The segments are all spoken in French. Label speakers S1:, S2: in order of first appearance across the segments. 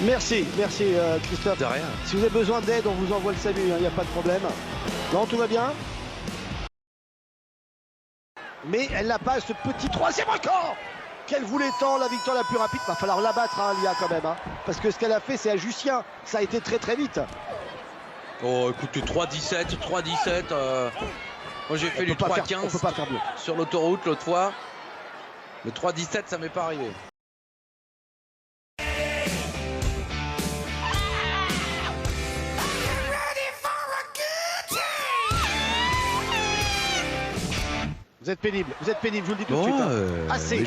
S1: Merci Christophe.
S2: De rien.
S1: Si vous avez besoin d'aide, on vous envoie le salut, il n'y a pas de problème. Non, tout va bien. Mais elle n'a pas ce petit troisième record qu'elle voulait tant, la victoire la plus rapide. Il va falloir l'abattre, Lia, quand même. Parce que ce qu'elle a fait, c'est à Justien. Ça a été très très vite.
S2: Oh, écoutez, 3,17, 3,17. Moi, j'ai fait du 3,15
S1: on peut pas faire mieux.
S2: sur l'autoroute l'autre fois. Le 3,17, ça m'est pas arrivé.
S1: Vous êtes pénible, je vous le dis tout de suite. Hein. Assez,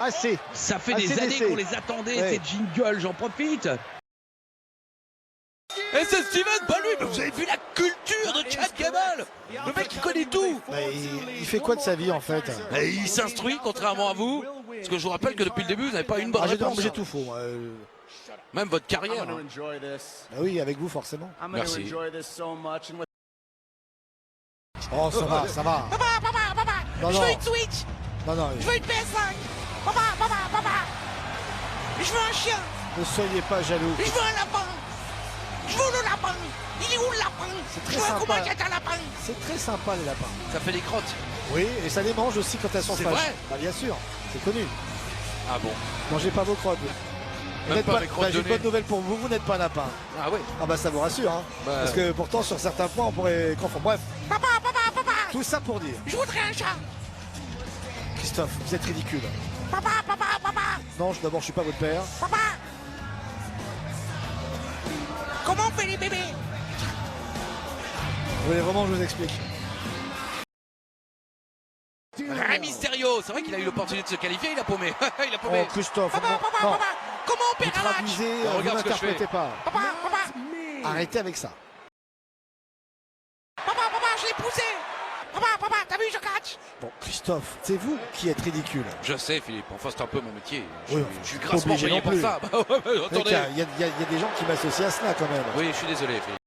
S1: assez.
S2: Ça fait
S1: assez
S2: des années
S1: d'essais.
S2: qu'on les attendait,
S1: Ouais.
S2: ces jingles, j'en profite. Et c'est Steven, pas lui, mais vous avez vu la culture de Chad Gable. Le mec qui connaît tout.
S1: Il fait quoi de sa vie en fait?
S2: Et il s'instruit, contrairement à vous. Parce que je vous rappelle que depuis le début, vous n'avez pas une bonne réponse.
S1: J'ai tout faux. Moi.
S2: Même votre carrière. Hein.
S1: Bah oui, avec vous forcément.
S2: Merci.
S1: Oh, ça va, ça va.
S3: Papa,
S1: Non,
S3: je
S1: non.
S3: veux une Switch,
S1: Non,
S3: je veux une PS5. Papa, je veux un chien,
S1: ne soyez pas jaloux.
S3: je veux un lapin. Je veux le lapin. Il est où le lapin?
S1: C'est
S3: Je
S1: très
S3: veux un
S1: sympa.
S3: combat qui est un lapin.
S1: C'est très sympa les lapins.
S2: Ça fait des crottes.
S1: Oui, et ça les mange aussi quand elles sont
S2: C'est
S1: fraîches.
S2: vrai?
S1: Bah bien sûr, c'est connu.
S2: Ah bon?
S1: Mangez pas vos crottes. Vous
S2: Même
S1: n'êtes
S2: pas
S1: pas-
S2: avec crottes
S1: bah, j'ai
S2: de
S1: une
S2: nez.
S1: bonne nouvelle pour vous, vous n'êtes pas un lapin.
S2: Ah ouais.
S1: Ah bah ça vous rassure, hein.
S2: Bah,
S1: Parce que pourtant sur certains points on pourrait confondre. Bref,
S3: Papa,
S1: tout ça pour dire.
S3: je voudrais un chat.
S1: Christophe, vous êtes ridicule.
S3: Papa,
S1: Non, d'abord je suis pas votre père.
S3: papa. Comment on fait les bébés?
S1: Vous voulez vraiment que je vous explique?
S2: Rey Mysterio, c'est vrai qu'il a eu l'opportunité de se qualifier, il a paumé. Il a paumé.
S1: Oh Christophe,
S3: Papa,
S1: non.
S3: comment on
S1: Vous
S3: perd un match?
S1: traduisez, vous
S2: Regarde ce que je fais.
S1: n'interprétez pas.
S3: Papa,
S1: Arrêtez avec ça.
S3: je l'ai poussé. Papa, t'as vu, je catch.
S1: Bon, Christophe, c'est vous qui êtes ridicule.
S2: Je sais, Philippe, enfin c'est un peu mon métier.
S1: Oui,
S2: Je suis
S1: pas
S2: grassement
S1: obligé
S2: payé
S1: non
S2: pour
S1: plus.
S2: ça. Bah, ouais,
S1: Il
S2: attendez.
S1: y a des gens qui m'associent à cela quand même.
S2: Oui, je suis désolé, Philippe.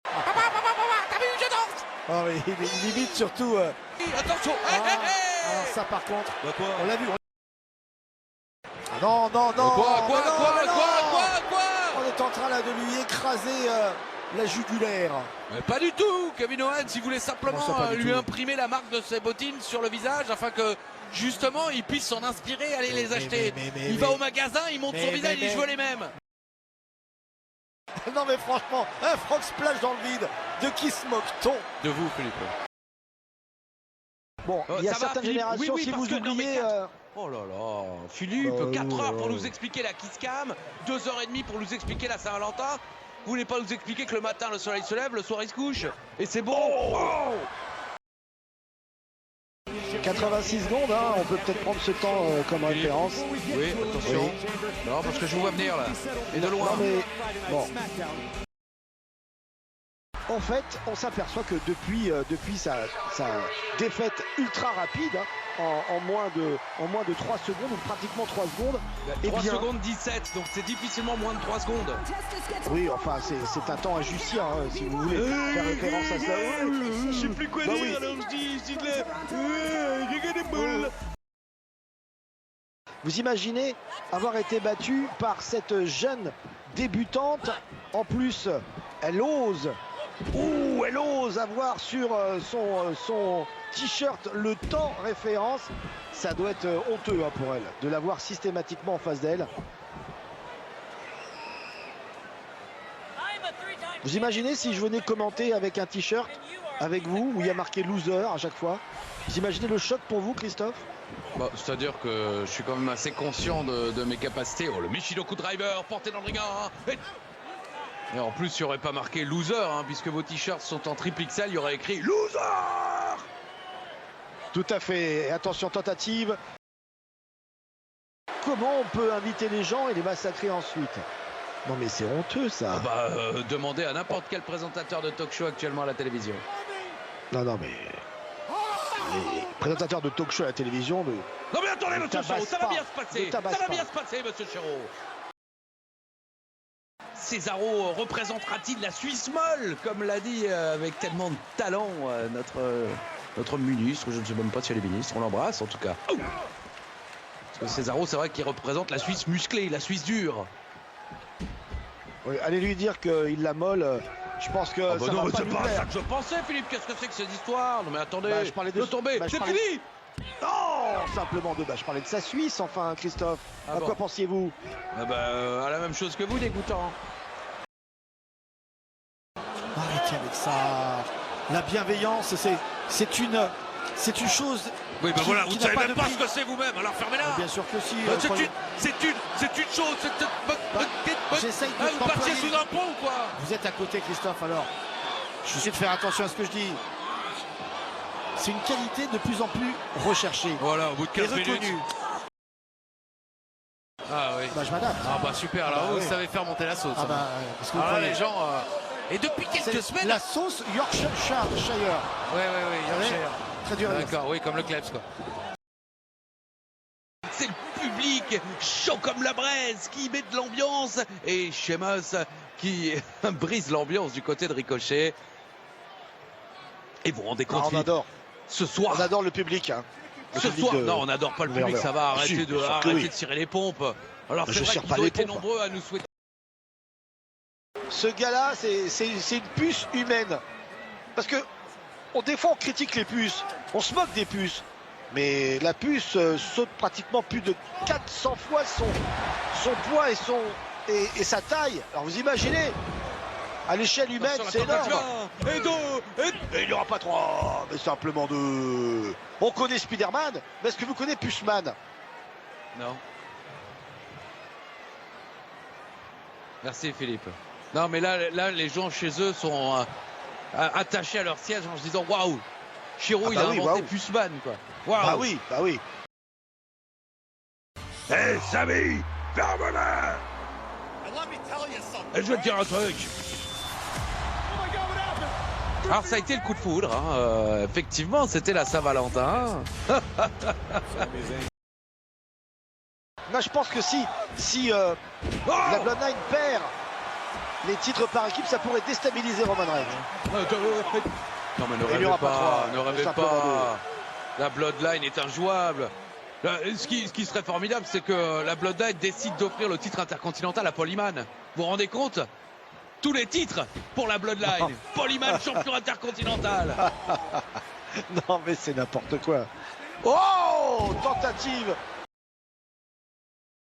S3: Papa, t'as vu, je danse.
S1: Oh, mais il limite surtout.
S2: Attention.
S1: Alors ça par contre,
S2: Bah quoi?
S1: on l'a vu. Ah non.
S2: Quoi?
S1: On est en train là de lui écraser la jugulaire.
S2: Mais pas du tout. Kevin Owens, il voulait simplement
S1: Comment ça, pas du
S2: lui
S1: tout
S2: imprimer la marque de ses bottines sur le visage afin que justement il puisse s'en inspirer, aller les acheter. Il va au magasin, il monte son visage, il dit je veux les mêmes.
S1: Non mais franchement, un Franck Splash dans le vide. De qui se moque-t-on?
S2: De vous, Philippe.
S1: Bon, il y a
S2: ça va,
S1: certaines
S2: Philippe?
S1: générations,
S2: Oui,
S1: si
S2: parce
S1: vous
S2: que- non, mais
S1: oubliez...
S2: quatre. Oh là là, Philippe, 4 heures pour
S1: oh.
S2: nous expliquer la Kiss Cam, 2h30 pour nous expliquer la Saint-Valentin. Vous voulez pas nous expliquer que le matin le soleil se lève, le soir il se couche? Et c'est bon. Oh
S1: 86 secondes, hein, on peut peut-être prendre ce temps comme référence.
S2: Oui, attention. Non, parce que je vous vois venir là. Et de loin.
S1: Non mais, bon. En fait, on s'aperçoit que depuis sa défaite ultra rapide, hein, en moins de 3 secondes, ou pratiquement 3 secondes,
S2: 3 secondes 17, donc c'est difficilement moins de 3 secondes.
S1: oui, enfin, c'est un temps injustien, hein, si vous voulez faire référence à ça.
S2: Je sais plus quoi
S1: Bah
S2: dire,
S1: oui.
S2: alors je dis, j'ai des boules.
S1: Vous imaginez avoir été battu par cette jeune débutante. En plus, elle ose avoir sur son t-shirt le temps référence. Ça doit être honteux, hein, pour elle de l'avoir systématiquement en face d'elle. Vous imaginez si je venais commenter avec un t-shirt avec vous où il y a marqué loser à chaque fois? Vous imaginez le choc pour vous, Christophe?
S2: Bah, c'est-à-dire que je suis quand même assez conscient de mes capacités. Oh, le Michinoku Driver porté dans le ring. Et en plus, il n'y aurait pas marqué loser, hein, puisque vos t-shirts sont en triple XL, il y aurait écrit loser.
S1: Tout à fait. Attention, tentative. Comment on peut inviter les gens et les massacrer ensuite? Non mais c'est honteux ça.
S2: Demandez à n'importe quel présentateur de talk-show actuellement à la télévision.
S1: Non mais... Les présentateurs de talk-show à la télévision...
S2: Non mais attendez, monsieur
S1: tabasse
S2: Chéreau, ça va
S1: pas.
S2: bien se passer.
S1: Ne
S2: Ça
S1: tabasse
S2: va
S1: pas.
S2: bien se passer, monsieur Chéreau. Césaro représentera-t-il la Suisse molle, comme l'a dit avec tellement de talent notre ministre? Je ne sais même pas si elle est ministre, on l'embrasse en tout cas. Parce que Césaro, c'est vrai qu'il représente la Suisse musclée, la Suisse dure.
S1: Oui, allez lui dire qu'il la molle. Je pense que
S2: Ah bah
S1: ça
S2: non,
S1: va
S2: mais
S1: pas
S2: c'est
S1: lui
S2: pas
S1: plaire.
S2: ça que je pensais, Philippe. Qu'est-ce que c'est que cette histoire? Non mais attendez,
S1: Bah, je parlais de-
S2: le tombé,
S1: bah, je
S2: c'est
S1: parlais-
S2: fini.
S1: Non, simplement deux. Bah, je parlais de sa Suisse, enfin, Christophe.
S2: Ah
S1: À
S2: bon.
S1: quoi pensiez-vous?
S2: Ah bah, à la même chose que vous, dégoûtant.
S1: Arrêtez avec ça. La bienveillance, c'est une chose.
S2: Oui, bah
S1: qui-
S2: voilà,
S1: qui
S2: vous
S1: n'a
S2: savez
S1: pas
S2: même
S1: de
S2: pas
S1: prix.
S2: ce que c'est vous-même, alors fermez-la.
S1: Bien sûr que si.
S2: C'est
S1: croyez-
S2: une chose.
S1: j'essaye de
S2: Vous partiez
S1: t'employer.
S2: sous un pont, quoi.
S1: Vous êtes à côté, Christophe, alors. Je sais de faire attention à ce que je dis. C'est une qualité de plus en plus recherchée
S2: Voilà, au bout de
S1: et
S2: 15 minutes.
S1: reconnue.
S2: Ah oui.
S1: Bah, je m'adapte.
S2: Ah bah super, là,
S1: Ah bah
S2: vous
S1: oui.
S2: savez faire monter la sauce.
S1: Ah
S2: hein.
S1: bah, parce que vous
S2: Alors là,
S1: croyez.
S2: les gens. Et depuis
S1: C'est
S2: quelques semaines.
S1: la sauce Yorkshire.
S2: Ouais, Yorkshire.
S1: Très dur.
S2: D'accord, oui, comme le Klebs, quoi. C'est le public chaud comme la braise qui met de l'ambiance et Sheamus qui brise l'ambiance du côté de Ricochet. Et vous vous rendez compte,
S1: on
S2: Philippe,
S1: adore.
S2: ce soir,
S1: On adore le public. Hein. Le
S2: ce
S1: public
S2: soir,
S1: de-
S2: non, on n'adore pas le public,
S1: Werder.
S2: ça va,
S1: Si,
S2: arrêtez,
S1: bien sûr que
S2: arrêtez
S1: oui.
S2: de tirer les pompes. Alors
S1: Je
S2: c'est vrai
S1: tire
S2: qu'ils
S1: pas
S2: ont
S1: les
S2: été
S1: pompes.
S2: nombreux à nous souhaiter.
S1: Ce gars-là, c'est une puce humaine. Parce que des fois on critique les puces, on se moque des puces. Mais la puce saute pratiquement plus de 400 fois son poids et sa taille. Alors vous imaginez, à l'échelle humaine,
S2: Attention,
S1: c'est
S2: la
S1: énorme.
S2: tentative, et deux,
S1: Et il n'y aura pas trois, mais simplement deux. On connaît Spider-Man, mais est-ce que vous connaissez Puceman?
S2: Non. Merci Philippe. Non mais là les gens chez eux sont attachés à leur siège en se disant waouh, Chiro
S1: Ah
S2: il
S1: bah
S2: a
S1: oui,
S2: inventé
S1: waouh.
S2: Puceman quoi. Waouh.
S1: Bah oui, bah oui.
S2: Hé Samy, ferme-la. Je vais te dire un truc. Alors ça a été le coup de foudre, hein. Effectivement c'était la Saint-Valentin.
S1: Moi je pense que si la Bloodline perd les titres par équipe, ça pourrait déstabiliser Roman Reigns.
S2: Non mais ne
S1: Il y
S2: rêvez
S1: aura pas
S2: pas,
S1: trois,
S2: ne rêvez
S1: simplement
S2: pas. La Bloodline est injouable. Là, ce qui serait formidable, c'est que la Bloodline décide d'offrir le titre intercontinental à Paul Heyman. Vous vous rendez compte? Tous les titres pour la Bloodline. Paul Heyman, champion intercontinental.
S1: Non mais c'est n'importe quoi. Oh, tentative